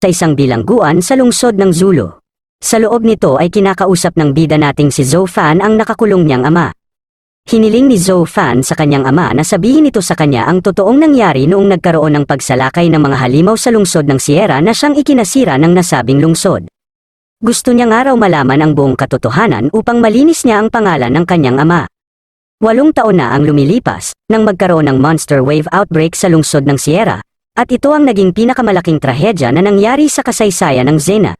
sa isang bilangguan sa lungsod ng Zulu. Sa loob nito ay kinakausap ng bida nating si Zoe Fan ang nakakulong niyang ama. Hiniling ni Zoe Fan sa kanyang ama na sabihin ito sa kanya ang totoong nangyari noong nagkaroon ng pagsalakay ng mga halimaw sa lungsod ng Sierra na siyang ikinasira ng nasabing lungsod. Gusto niya nga raw malaman ang buong katotohanan upang malinis niya ang pangalan ng kanyang ama. 8 taon na ang lumilipas nang magkaroon ng monster wave outbreak sa lungsod ng Sierra, at ito ang naging pinakamalaking trahedya na nangyari sa kasaysayan ng Xena.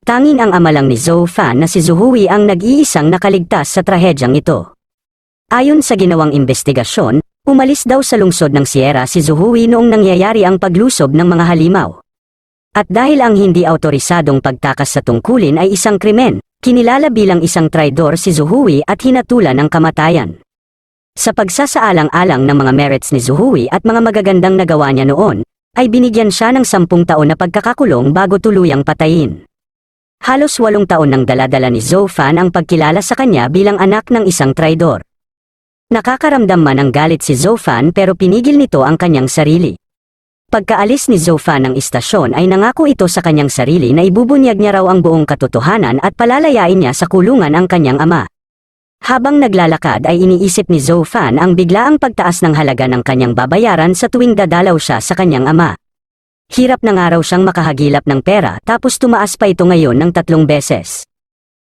Tanging ang ama lang ni Zoe Fan na si Zuhui ang nag-iisang nakaligtas sa trahedyang ito. Ayon sa ginawang investigasyon, umalis daw sa lungsod ng Sierra si Zuhui noong nangyayari ang paglusob ng mga halimaw. At dahil ang hindi autorisadong pagtakas sa tungkulin ay isang krimen, kinilala bilang isang traidor si Zuhui at hinatulan ng kamatayan. Sa pagsasaalang-alang ng mga merits ni Zuhui at mga magagandang nagawa niya noon, ay binigyan siya ng 10 taon na pagkakakulong bago tuluyang patayin. Halos 8 taon nang dala-dala ni Zoe Fan ang pagkilala sa kanya bilang anak ng isang traidor. Nakakaramdam man ng galit si Zoe Fan pero pinigil nito ang kanyang sarili. Pagkaalis ni Zoe Fan ng istasyon ay nangako ito sa kanyang sarili na ibubunyag niya raw ang buong katotohanan at palalayain niya sa kulungan ang kanyang ama. Habang naglalakad ay iniisip ni Zoe Fan ang biglaang pagtaas ng halaga ng kanyang babayaran sa tuwing dadalaw siya sa kanyang ama. Hirap na nga raw siyang makahagilap ng pera tapos tumaas pa ito ngayon ng 3 beses.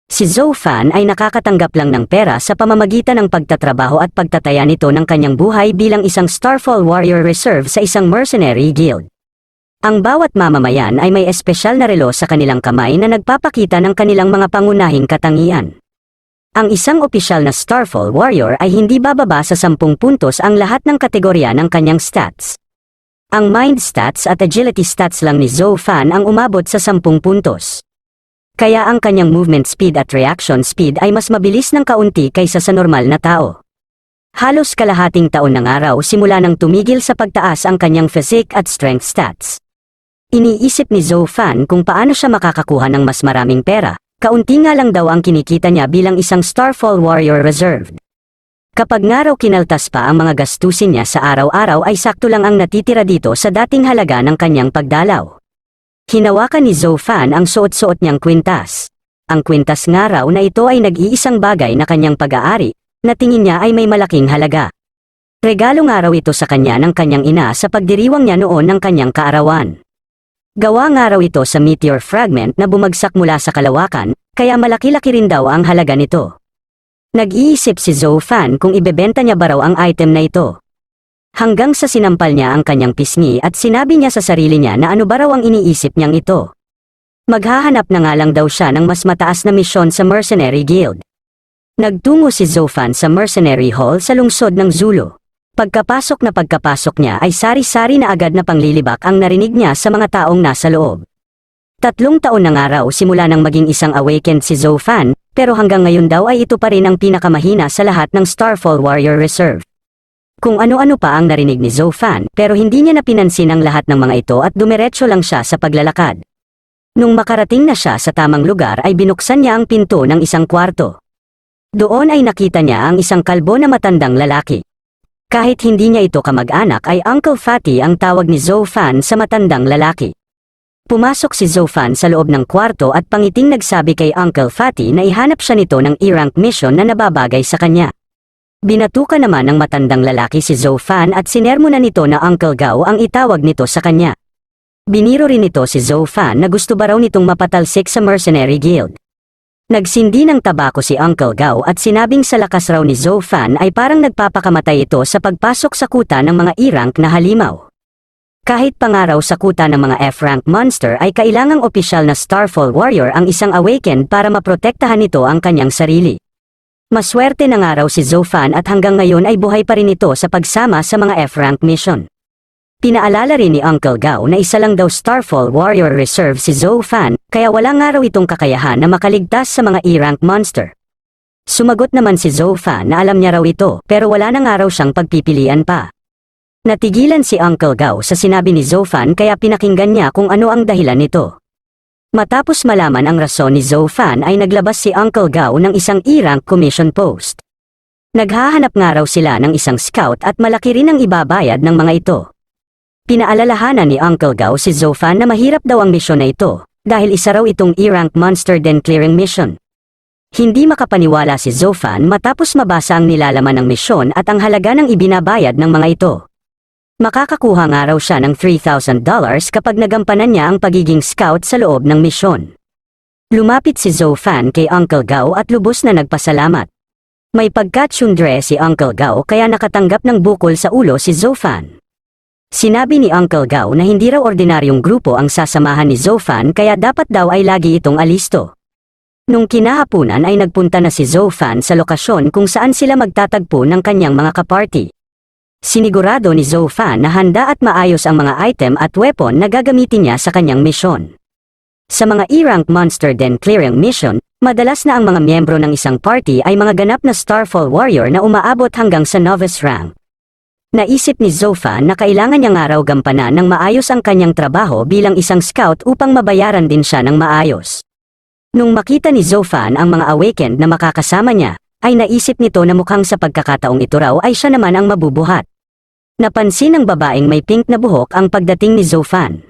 Si Zoe Fan ay nakakatanggap lang ng pera sa pamamagitan ng pagtatrabaho at pagtataya nito ng kanyang buhay bilang isang Starfall Warrior Reserve sa isang mercenary guild. Ang bawat mamamayan ay may espesyal na relo sa kanilang kamay na nagpapakita ng kanilang mga pangunahing katangian. Ang isang opisyal na Starfall Warrior ay hindi bababa sa 10 puntos ang lahat ng kategorya ng kanyang stats. Ang Mind Stats at Agility Stats lang ni Zoe Fan ang umabot sa 10 puntos. Kaya ang kanyang movement speed at reaction speed ay mas mabilis ng kaunti kaysa sa normal na tao. Halos kalahating taon na nga raw simula nang tumigil sa pagtaas ang kanyang physique at strength stats. Iniisip ni Zoe Fan kung paano siya makakakuha ng mas maraming pera, kaunti nga lang daw ang kinikita niya bilang isang Starfall Warrior Reserve. Kapag nga raw kinaltas pa ang mga gastusin niya sa araw-araw ay sakto lang ang natitira dito sa dating halaga ng kanyang pagdalaw. Hinawakan ni Zoe Fan ang suot-suot niyang kwintas. Ang kwintas nga raw na ito ay nag-iisang bagay na kanyang pag-aari, na tingin niya ay may malaking halaga. Regalo nga raw ito sa kanya ng kanyang ina sa pagdiriwang niya noon ng kanyang kaarawan. Gawa nga raw ito sa meteor fragment na bumagsak mula sa kalawakan, kaya malaki-laki rin daw ang halaga nito. Nag-iisip si Zoe Fan kung ibebenta niya ba raw ang item na ito. Hanggang sa sinampal niya ang kanyang pisngi at sinabi niya sa sarili niya na ano ba raw ang iniisip niyang ito. Maghahanap na nga lang daw siya ng mas mataas na misyon sa Mercenary Guild. Nagtungo si Zoe Fan sa Mercenary Hall sa lungsod ng Zulu. Pagkapasok niya ay sari-sari na agad na panglilibak ang narinig niya sa mga taong nasa loob. 3 taon na nga raw simula nang maging isang awakened si Zoe Fan, pero hanggang ngayon daw ay ito pa rin ang pinakamahina sa lahat ng Starfall Warrior Reserve. Kung ano-ano pa ang narinig ni Zoe Fan, pero hindi niya napinansin ang lahat ng mga ito at dumiretso lang siya sa paglalakad. Nung makarating na siya sa tamang lugar ay binuksan niya ang pinto ng isang kwarto. Doon ay nakita niya ang isang kalbo na matandang lalaki. Kahit hindi niya ito kamag-anak ay Uncle Fatty ang tawag ni Zoe Fan sa matandang lalaki. Pumasok si Zoe Fan sa loob ng kwarto at pangiting nagsabi kay Uncle Fatty na ihanap siya nito ng E-rank mission na nababagay sa kanya. Binatukan naman ng matandang lalaki si Zoe Fan at sinermo na nito na Uncle Gao ang itawag nito sa kanya. Biniro rin nito si Zoe Fan na gusto ba raw nitong mapatalsik sa Mercenary Guild. Nagsindi ng tabako si Uncle Gao at sinabing sa lakas raw ni Zoe Fan ay parang nagpapakamatay ito sa pagpasok sa kuta ng mga E-rank na halimaw. Kahit pangaraw sa kuta ng mga F-rank monster ay kailangang opisyal na Starfall Warrior ang isang awakened para maprotektahan nito ang kanyang sarili. Maswerte na nga raw si Zoe Fan at hanggang ngayon ay buhay pa rin ito sa pagsama sa mga F-rank mission. Pinaalala rin ni Uncle Gao na isa lang daw Starfall Warrior Reserve si Zoe Fan, kaya wala nga raw itong kakayahan na makaligtas sa mga E-rank monster. Sumagot naman si Zoe Fan na alam niya raw ito pero wala na nga raw siyang pagpipilian pa. Natigilan si Uncle Gao sa sinabi ni Zoe Fan kaya pinakinggan niya kung ano ang dahilan nito. Matapos malaman ang rason ni Zoe Fan ay naglabas si Uncle Gao ng isang E-rank commission post. Naghahanap nga raw sila ng isang scout at malaki rin ang ibabayad ng mga ito. Pinaalalahanan ni Uncle Gao si Zofan na mahirap daw ang misyon na ito, dahil isa raw itong E-rank monster den clearing mission. Hindi makapaniwala si Zofan matapos mabasa ang nilalaman ng misyon at ang halaga ng ibinabayad ng mga ito. Makakakuha nga raw siya ng $3,000 kapag nagampanan niya ang pagiging scout sa loob ng misyon. Lumapit si Zofan kay Uncle Gao at lubos na nagpasalamat. May pagkatsundre si Uncle Gao kaya nakatanggap ng bukol sa ulo si Zofan. Sinabi ni Uncle Gao na hindi raw ordinaryong grupo ang sasamahan ni Zofan kaya dapat daw ay lagi itong alisto. Nung kinahapunan ay nagpunta na si Zofan sa lokasyon kung saan sila magtatagpo ng kanyang mga kaparty. Sinigurado ni Zofan na handa at maayos ang mga item at weapon na gagamitin niya sa kanyang misyon. Sa mga E-rank monster den clearing mission, madalas na ang mga miyembro ng isang party ay mga ganap na Starfall warrior na umaabot hanggang sa novice rank. Naisip ni Zofan na kailangan niya nga raw gampanan ng maayos ang kanyang trabaho bilang isang scout upang mabayaran din siya ng maayos. Nung makita ni Zofan ang mga awakened na makakasama niya, ay naisip nito na mukhang sa pagkakataong ito raw ay siya naman ang mabubuhat. Napansin ng babaeng may pink na buhok ang pagdating ni Zofan.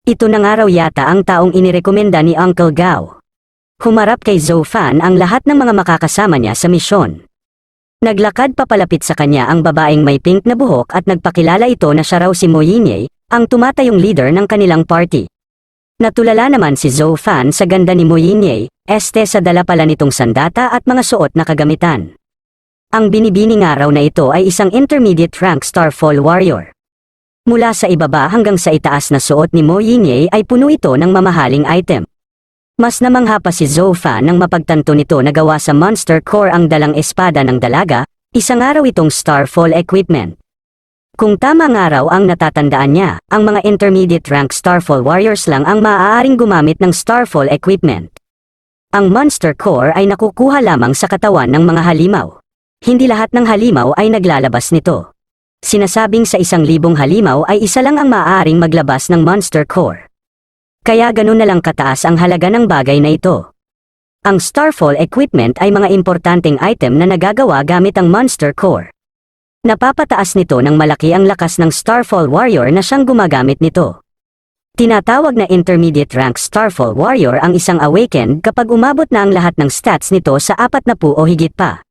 Ito na nga raw yata ang taong inirekomenda ni Uncle Gao. Humarap kay Zofan ang lahat ng mga makakasama niya sa misyon. Naglakad papalapit sa kanya ang babaeng may pink na buhok at nagpakilala ito na siya raw si Mo Yinye, ang tumatayong leader ng kanilang party. Natulala naman si Zofan sa ganda ni Mo Yinye, sa dala pala nitong sandata at mga suot na kagamitan. Ang binibini nga raw na ito ay isang intermediate rank Starfall warrior. Mula sa ibaba hanggang sa itaas na suot ni Mo Yinye ay puno ito ng mamahaling item. Mas namangha pa si Zofan nang mapagtanto nito na gawa sa Monster Core ang dalang espada ng dalaga, isang araw itong Starfall equipment. Kung tama nga raw ang natatandaan niya, ang mga intermediate rank Starfall warriors lang ang maaaring gumamit ng Starfall equipment. Ang Monster Core ay nakukuha lamang sa katawan ng mga halimaw. Hindi lahat ng halimaw ay naglalabas nito. Sinasabing sa 1,000 halimaw ay isa lang ang maaaring maglabas ng Monster Core. Kaya ganun na lang kataas ang halaga ng bagay na ito. Ang Starfall equipment ay mga importanteng item na nagagawa gamit ang Monster Core. Napapataas nito ng malaki ang lakas ng Starfall warrior na siyang gumagamit nito. Tinatawag na intermediate rank Starfall warrior ang isang awakened kapag umabot na ang lahat ng stats nito sa 40 o higit pa.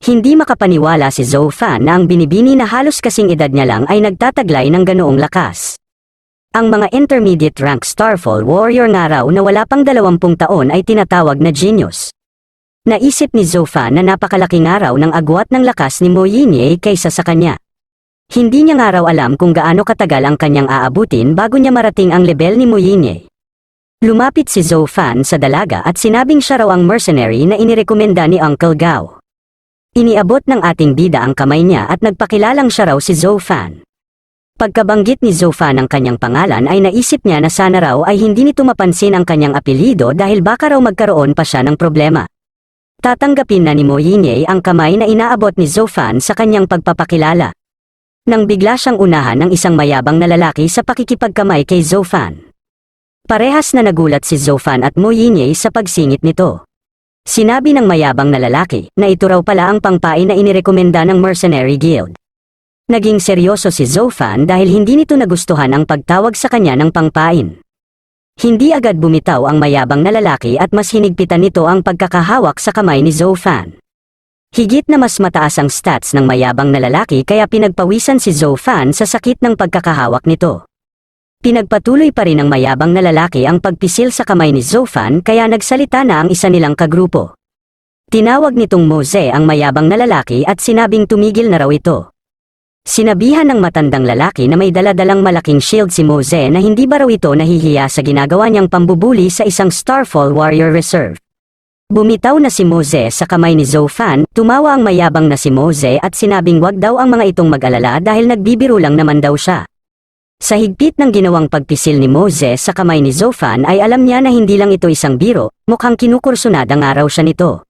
Hindi makapaniwala si Zofan na ang binibini na halos kasing edad niya lang ay nagtataglay ng ganoong lakas. Ang mga intermediate rank Starfall warrior nga raw na wala pang 20 taon ay tinatawag na genius. Naisip ni Zofan na napakalaki nga raw ng agwat ng lakas ni Mo Yinye kaysa sa kanya. Hindi niya nga raw alam kung gaano katagal ang kanyang aabutin bago niya marating ang level ni Mo Yinye. Lumapit si Zofan sa dalaga at sinabing siya raw ang mercenary na inirekomenda ni Uncle Gao. Iniabot ng ating bida ang kamay niya at nagpakilalang siya raw si Zofan. Pagkabanggit ni Zofan ang kanyang pangalan ay naisip niya na sana raw ay hindi nito mapansin ang kanyang apelyido dahil baka raw magkaroon pa siya ng problema. Tatanggapin na ni Mo Yinye ang kamay na inaabot ni Zofan sa kanyang pagpapakilala. Nang bigla siyang unahan ng isang mayabang na lalaki sa pakikipagkamay kay Zofan. Parehas na nagulat si Zofan at Mo Yinye sa pagsingit nito. Sinabi ng mayabang na lalaki na ito raw pala ang pangpain na inirekomenda ng Mercenary Guild. Naging seryoso si Zofan dahil hindi nito nagustuhan ang pagtawag sa kanya ng pangpain. Hindi agad bumitaw ang mayabang na lalaki at mas hinigpitan nito ang pagkakahawak sa kamay ni Zofan. Higit na mas mataas ang stats ng mayabang na lalaki kaya pinagpawisan si Zofan sa sakit ng pagkakahawak nito. Pinagpatuloy pa rin ng mayabang na lalaki ang pagpisil sa kamay ni Zofan kaya nagsalita na ang isa nilang kagrupo. Tinawag nitong Moze ang mayabang na lalaki at sinabing tumigil na raw ito. Sinabihan ng matandang lalaki na may daladalang malaking shield si Moze na hindi ba raw ito nahihiya sa ginagawa niyang pambubuli sa isang Starfall warrior reserve. Bumitaw na si Moze sa kamay ni Zofan, tumawa ang mayabang na si Moze at sinabing wag daw ang mga itong mag-alala dahil nagbibiro lang naman daw siya. Sa higpit ng ginawang pagpisil ni Moze sa kamay ni Zofan ay alam niya na hindi lang ito isang biro, mukhang kinukursunada nga raw siya nito.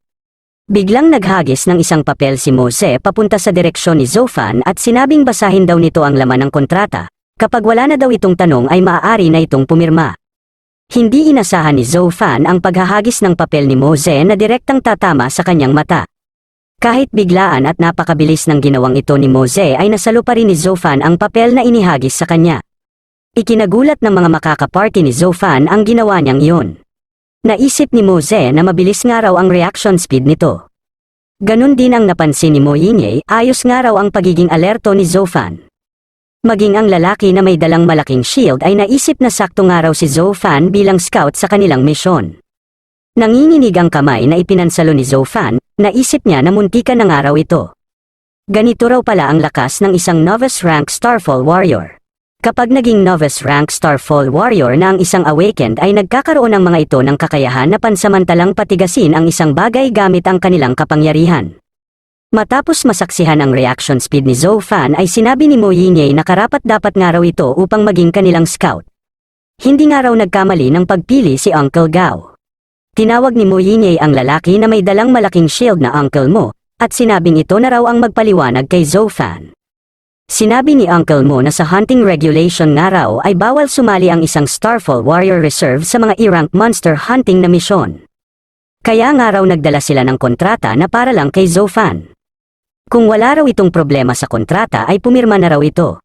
Biglang naghagis ng isang papel si Moze papunta sa direksyon ni Zofan at sinabing basahin daw nito ang laman ng kontrata. Kapag wala na daw itong tanong ay maaari na itong pumirma. Hindi inasahan ni Zofan ang paghahagis ng papel ni Moze na direktang tatama sa kanyang mata. Kahit biglaan at napakabilis ng ginawang ito ni Moze ay nasalo pa rin ni Zofan ang papel na inihagis sa kanya. Ikinagulat ng mga makakaparty ni Zofan ang ginawa niyang iyon. Naisip ni Moze na mabilis nga raw ang reaction speed nito. Ganon din ang napansin ni Mo Yinye, ayos nga raw ang pagiging alerto ni Zofan. Maging ang lalaki na may dalang malaking shield ay naisip na sakto nga raw si Zofan bilang scout sa kanilang misyon. Nanginginig ang kamay na ipinansalo ni Zofan, naisip niya na muntikan na nga raw ito. Ganito raw pala ang lakas ng isang novice rank Starfall Warrior. Kapag naging novice rank Starfall Warrior na ang isang awakened ay nagkakaroon ng mga ito ng kakayahan na pansamantalang patigasin ang isang bagay gamit ang kanilang kapangyarihan. Matapos masaksihan ang reaction speed ni Zofan ay sinabi ni Mo Yinye na karapat-dapat nga raw ito upang maging kanilang scout. Hindi nga raw nagkamali ng pagpili si Uncle Gao. Tinawag ni Mo Yinye ang lalaki na may dalang malaking shield na Uncle Mo, at sinabing ito na raw ang magpaliwanag kay Zofan. Sinabi ni Uncle Mo na sa hunting regulation nga raw ay bawal sumali ang isang Starfall Warrior Reserve sa mga E-rank monster hunting na misyon. Kaya nga raw nagdala sila ng kontrata na para lang kay Zofan. Kung wala raw itong problema sa kontrata ay pumirma na raw ito.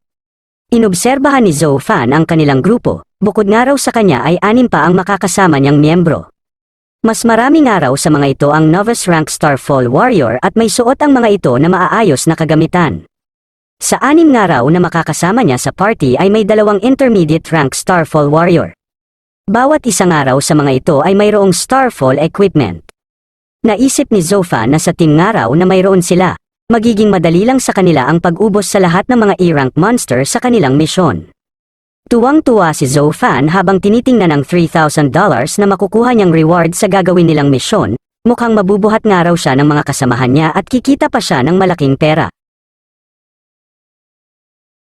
Inobserbahan ni Zofan ang kanilang grupo, bukod nga raw sa kanya ay 6 pa ang makakasama niyang miyembro. Mas marami nga raw sa mga ito ang novice rank Starfall Warrior at may suot ang mga ito na maaayos na kagamitan. Sa 6 nga raw na makakasama niya sa party ay may 2 intermediate rank Starfall Warrior. Bawat isa nga raw sa mga ito ay mayroong Starfall equipment. Naisip ni Zofan na sa team nga raw na mayroon sila, magiging madali lang sa kanila ang pag-ubos sa lahat ng mga E-rank monster sa kanilang misyon. Tuwang-tuwa si Zofan habang tinitingnan ang $3,000 na makukuha niyang reward sa gagawin nilang misyon, mukhang mabubuhat nga raw siya ng mga kasamahan niya at kikita pa siya ng malaking pera.